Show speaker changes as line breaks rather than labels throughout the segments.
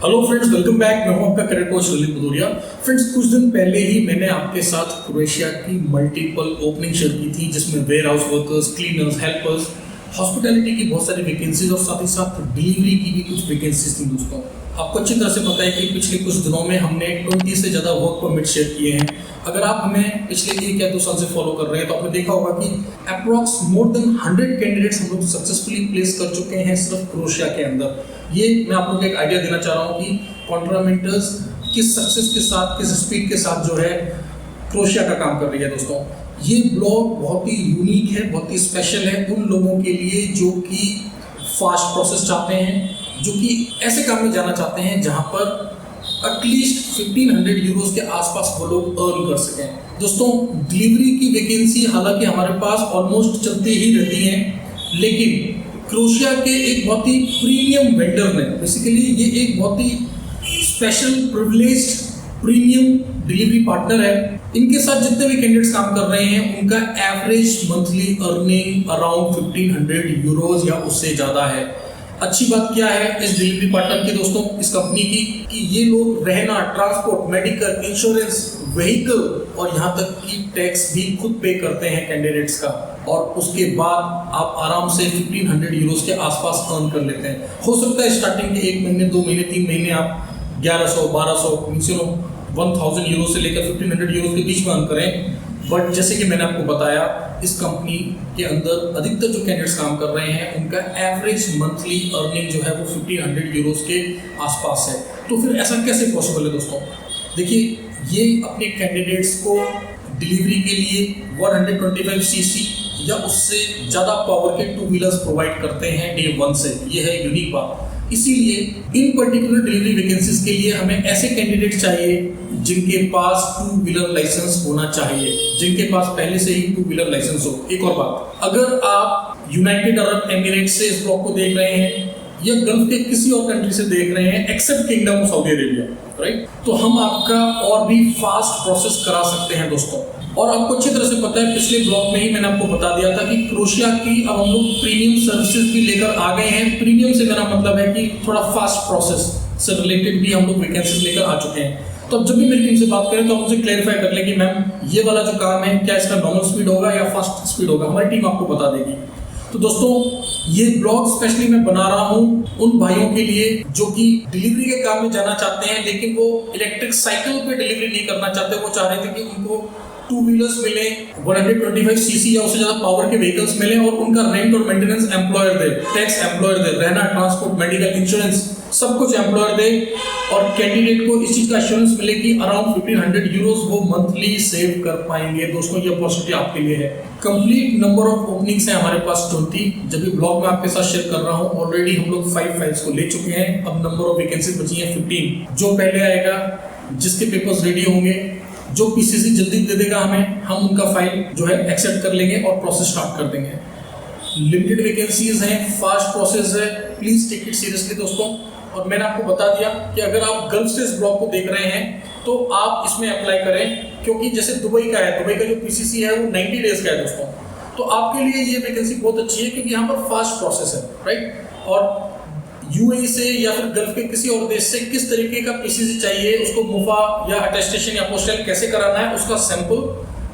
Hello friends, welcome back. मैं हूं आपका career coach Lalit Bhadauria. Friends, कुछ दिन पहले ही मैंने आपके साथ क्रोएशिया की मल्टीपल ओपनिंग शेयर की थी, जिसमें warehouse workers, cleaners, helpers, hospitality की बहुत सारी वैकेंसीज और साथ ही साथ डिलीवरी की भी कुछ वैकेंसीज थी। दोस्तों, आपको अच्छी तरह से पता है कि पिछले कुछ दिनों में हमने 20 से ज़्यादा वर्क परमिट शेयर किए हैं। अगर आप हमें पिछले 1 या 2 साल से फॉलो कर रहे हैं तो आपने देखा होगा कि अप्रॉक्स मोर देन 100 कैंडिडेट्स हम लोग सक्सेसफुली प्लेस कर चुके हैं सिर्फ क्रोएशिया के अंदर। ये मैं आप लोगों को एक आइडिया देना चाह रहा हूँ कि कॉन्ट्रामेंटर्स किस सक्सेस के साथ, किस स्पीड के साथ जो है क्रोएशिया का काम कर रही है। दोस्तों, ये ब्लॉग बहुत ही यूनिक है, बहुत ही स्पेशल है उन लोगों के लिए जो कि फास्ट प्रोसेस चाहते हैं, जो कि ऐसे काम में जाना चाहते हैं जहाँ पर एटलीस्ट 1500 यूरोस के आसपास वो लोग अर्न कर सकें। दोस्तों, डिलीवरी की वैकेंसी हालांकि हमारे पास ऑलमोस्ट चलती ही रहती हैं, लेकिन क्रोएशिया के एक बहुत ही प्रीमियम वेंडर ने, बेसिकली ये एक बहुत ही special privileged premium delivery partner है। इनके साथ जितने भी कैंडिडेट्स काम कर रहे हैं उनका average monthly earning around 1500 euros या उससे ज़्यादा है। अच्छी बात क्या है इस डिलीवरी पार्टनर की दोस्तों, इस कंपनी की, कि ये लोग रहना, ट्रांसपोर्ट, मेडिकल, इंश्योरेंस, व्हीकल और यहाँ तक कि टैक्स भी खुद पे करते हैं कैंडिडेट्स का, और उसके बाद आप आराम से 1500 यूरोस के आसपास अर्न कर लेते हैं। हो सकता है स्टार्टिंग के 1 महीने, 2 महीने, 3 महीने आप 1100, 1200, 1000 यूरो से लेकर 1500 यूरो के बीच में अर्न करें। बट जैसे कि मैंने आपको बताया, इस कंपनी के अंदर अधिकतर जो कैंडिडेट्स काम कर रहे हैं उनका एवरेज मंथली अर्निंग जो है वो 1500 यूरोस के आसपास है। तो फिर ऐसा कैसे पॉसिबल है दोस्तों? देखिए, ये अपने कैंडिडेट्स को डिलीवरी के लिए 125 सीसी या उससे ज़्यादा पावर के 2 व्हीलर्स प्रोवाइड करते हैं डे 1 से। ये है यूनिक बात। इसीलिए इन पर्टिकुलर डिलीवरी वैकेंसीज के लिए हमें ऐसे कैंडिडेट चाहिए जिनके पास 2 व्हीलर लाइसेंस होना चाहिए, जिनके पास पहले से ही 2 व्हीलर लाइसेंस हो। एक और बात, अगर आप यूनाइटेड अरब एमिरेट से इस ब्लॉग को देख रहे हैं या गल्फ के किसी और कंट्री से देख रहे हैं except kingdom of Saudi Arabia, right, तो हम आपका और भी फास्ट प्रोसेस करा सकते हैं दोस्तों। और आपको अच्छी तरह से पता है, पिछले ब्लॉग में ही मैंने आपको बता दिया था कि क्रोएशिया की अब हम लोग प्रीमियम सर्विसेज भी लेकर आ गए हैं। प्रीमियम से मेरा मतलब है कि थोड़ा फास्ट प्रोसेस से रिलेटेड भी हम लोग वैकेंसीज लेकर आ चुके हैं। तो अब जब भी मेरी टीम से बात करें तो आप मुझे क्लैरिफाई कर लें कि मैम ये वाला जो काम है क्या इसका नॉर्मल स्पीड होगा या फास्ट स्पीड होगा, हमारी टीम आपको बता देगी। तो दोस्तों, ये ब्लॉग स्पेशली मैं बना रहा हूँ उन भाइयों के लिए जो कि डिलीवरी के काम में जाना चाहते हैं, लेकिन वो इलेक्ट्रिक साइकिल पे डिलीवरी नहीं करना चाहते। वो चाह रहे थे कि उनको 2 व्हीलर्स मिले, 125 सीसी या उससे ज़्यादा पावर के व्हीकल्स मिले और उनका रेंट और maintenance employer they, tax employer they, रहना, ट्रांसपोर्ट, मेडिकल, इंश्योरेंस सब कुछ एम्प्लॉयर दे, और कैंडिडेट को इस चीज़ का एश्योरेंस मिले कि अराउंड 1500 यूरोस वो मंथली सेव कर पाएंगे। दोस्तों, ये अपॉर्चुनिटी आपके लिए है। कंप्लीट नंबर ऑफ ओपनिंग्स है हमारे पास 20। जब भी ब्लॉग में आपके साथ शेयर कर रहा हूँ, ऑलरेडी हम लोग 5 फाइल्स को ले चुके हैं। अब नंबर ऑफ वैकेंसीज बची हैं 15। जो पहले आएगा, जिसके पेपर्स रेडी होंगे, जो पीसीसी जल्दी दे देगा हमें, हम उनका फाइल जो है एक्सेप्ट कर लेंगे और प्रोसेस स्टार्ट कर देंगे। लिमिटेड वैकेंसीज हैं, फास्ट प्रोसेस है, प्लीज टेक इट सीरियसली दोस्तों। और मैंने आपको बता दिया कि अगर आप गल्फ से इस ब्लॉग को देख रहे हैं तो आप इसमें अप्लाई करें, क्योंकि जैसे दुबई का है, दुबई का जो पीसीसी है वो 90 डेज का है दोस्तों। तो आपके लिए ये वैकेंसी बहुत अच्छी है क्योंकि यहाँ पर फास्ट प्रोसेस है, राइट। और यूएई से या फिर गल्फ के किसी और देश से किस तरीके का पीसीसी चाहिए, उसको मुफा या अटेस्टेशन या पोस्टल कैसे कराना है, उसका सैंपल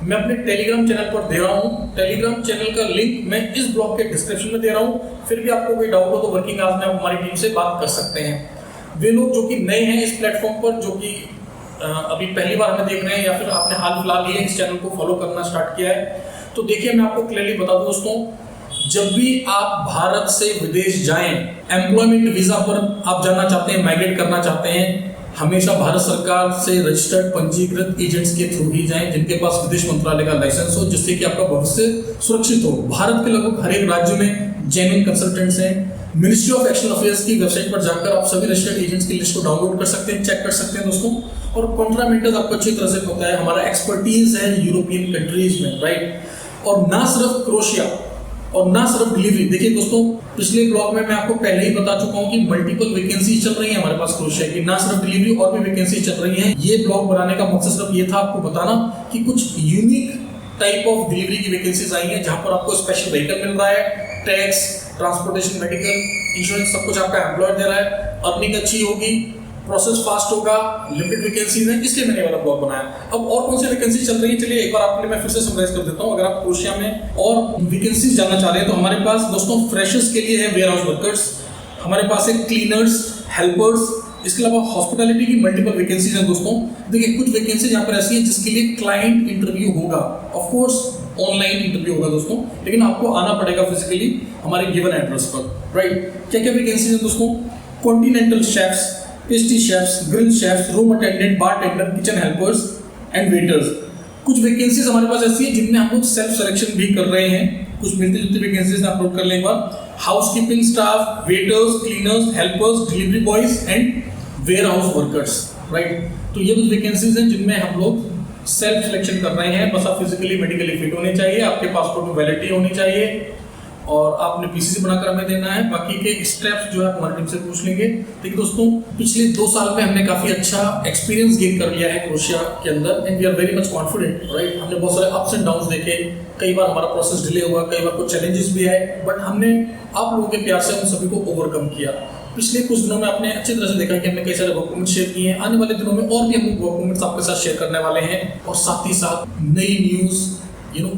मैं अपने टेलीग्राम चैनल पर दे रहा हूँ। टेलीग्राम चैनल का लिंक मैं इस ब्लॉग के डिस्क्रिप्शन में दे रहा हूँ। फिर भी आपको कोई डाउट हो तो वर्किंग आवर्स में आप हमारी टीम से बात कर सकते हैं। वे लोग जो कि नए हैं इस प्लेटफॉर्म पर, जो कि अभी पहली बार हमें देख रहे हैं या फिर आपने हाल फिलहाल ये इस चैनल को फॉलो करना स्टार्ट किया है, तो देखिए मैं आपको क्लियरली बता दूं दोस्तों, जब भी आप भारत से विदेश जाएं, एम्प्लॉयमेंट वीजा पर आप जाना चाहते हैं, माइग्रेट करना चाहते हैं, हमेशा भारत सरकार से रजिस्टर्ड पंजीकृत एजेंट्स के थ्रू ही जाएं जिनके पास विदेश मंत्रालय का लाइसेंस हो, जिससे कि आपका भविष्य सुरक्षित हो। भारत के लगभग हर एक राज्य में जेन्युइन कंसल्टेंट्स हैं। मिनिस्ट्री ऑफ एक्सटर्नल अफेयर्स की वेबसाइट पर जाकर आप सभी रजिस्टर्ड एजेंट्स की लिस्ट को डाउनलोड कर सकते हैं, चेक कर सकते हैं दोस्तों। और कॉन्ट्रामेंटर्स आपको अच्छी तरह से पता है, हमारा एक्सपर्टीज है यूरोपियन कंट्रीज में, राइट। और ना सिर्फ क्रोएशिया और ना सिर्फ डिलीवरी। देखिए दोस्तों, पिछले ब्लॉग में मैं आपको पहले ही बता चुका हूं कि मल्टीपल वैकेंसी चल रही है हमारे पास क्रोएशिया की, ना सिर्फ डिलीवरी और भी वैकेंसी चल रही है। ये ब्लॉग बनाने का मकसद सिर्फ ये था आपको बताना कि कुछ यूनिक टाइप ऑफ डिलीवरी की वैकेंसीज आई हैं जहां पर आपको स्पेशल व्हीकल मिल रहा है, टैक्स, ट्रांसपोर्टेशन, मेडिकल, इंश्योरेंस सब कुछ आपका एम्प्लॉयर दे रहा है, अर्निंग अच्छी होगी प्रोसेस फास्ट होगा, लिमिटेड वैकेंसीज हैं, इसलिए मैंने ये वाला ब्लॉग बनाया। अब और कौन सी वैकेंसी चल रही है, चलिए एक बार आपके लिए मैं फिर से समराइज कर देता हूँ। अगर आप क्रोएशिया में और वैकेंसीज जानना चाह रहे हैं तो हमारे पास दोस्तों फ्रेशर्स के लिए है वेयर हाउस वर्कर्स, हमारे पास है क्लीनर्स, हेल्पर्स, इसके अलावा हॉस्पिटैलिटी की मल्टीपल वैकेंसीज हैं दोस्तों। देखिए कुछ वैकेंसीज यहाँ पर ऐसी हैं जिसके लिए क्लाइंट इंटरव्यू होगा, ऑफ कोर्स ऑनलाइन इंटरव्यू होगा दोस्तों, लेकिन आपको आना पड़ेगा फिजिकली हमारे गिवन एड्रेस पर, राइट। क्या क्या वैकेंसीज हैं दोस्तों? Continental chefs, pastry chefs, grill chefs, room attendant, bar tender, kitchen helpers and waiters. कुछ वैकेंसीज हमारे पास ऐसी है जिनमें हम लोग सेल्फ सिलेक्शन भी कर रहे हैं, कुछ मिलती जुलती वैकेंसीज अपलोड कर लें एक बार। Housekeeping staff, waiters, cleaners, helpers, delivery boys and warehouse workers, right. तो ये कुछ वैकेंसीज हैं जिनमें हम लोग सेल्फ सिलेक्शन कर रहे हैं। बस आप फिजिकली मेडिकली फिट होने चाहिए, आपके पासपोर्ट में वैलिडिटी होनी चाहिए और आपने पीसीसी बनाकर हमें देना है। बाकी के स्टेप्स जो है हमारी टीम से पूछ लेंगे। देखिए दोस्तों, पिछले 2 साल में हमने काफी अच्छा एक्सपीरियंस गेन कर लिया है क्रोएशिया के अंदर and we are very much confident, right. हमने बहुत सारे अप्स एंड डाउन्स देखे, कई बार हमारा प्रोसेस डिले हुआ, कई बार कुछ चैलेंजेस भी आए, बट हमने आप लोगों के प्यार से उन सभी को ओवरकम किया। पिछले कुछ दिनों में आपने अच्छी तरह से देखा कि हमने कई सारे डॉक्यूमेंट शेयर किए हैं। आने वाले दिनों में और भी हम डॉक्यूमेंट्स आपके साथ शेयर करने वाले हैं और साथ ही साथ नई news,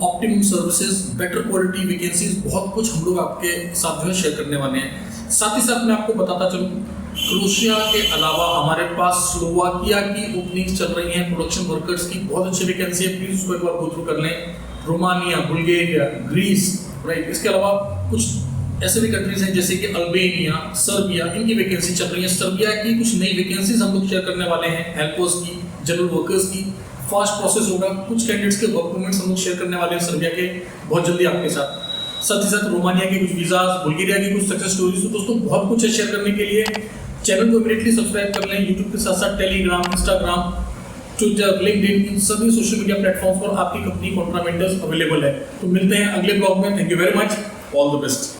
optimum services, better quality vacancies, बहुत कुछ हम लोग आपके साथ जो है शेयर करने वाले हैं। साथ ही साथ मैं आपको बताता चलूँ, क्रोएशिया के अलावा हमारे पास स्लोवाकिया की ओपनिंग चल रही हैं प्रोडक्शन वर्कर्स की, बहुत अच्छी वैकेंसी है, प्लीज उसको एक बार गो थ्रू कर लें। Romania, Bulgaria, Greece, right. इसके अलावा कुछ ऐसे भी कंट्रीज हैं जैसे कि अल्बेनिया, सर्बिया, इनकी वैकेंसी चल रही है। सर्बिया की कुछ नई वैकेंसीज हम लोग शेयर करने वाले हैं, हेल्पर्स की, जनरल वर्कर्स की। फास्ट प्रोसेस होगा, कुछ कैंडिडेट्स के डॉक्यूमेंट्स हम लोग शेयर करने वाले हैं सर्बिया के बहुत जल्दी आपके साथ। साथ ही साथ रोमानिया के कुछ वीजाज, बुल्गारिया की कुछ सक्सेस स्टोरीज। तो दोस्तों बहुत कुछ है शेयर करने के लिए। चैनल को इमीडिएटली सब्सक्राइब कर लें। यूट्यूब के साथ साथ टेलीग्राम, इंस्टाग्राम, ट्विटर, लिंक्डइन, इन सभी सोशल मीडिया प्लेटफॉर्म्स पर आपकी कंपनी कॉन्ट्रावेंडर्स अवेलेबल है। तो मिलते हैं अगले ब्लॉग में। Thank you very much, all the best.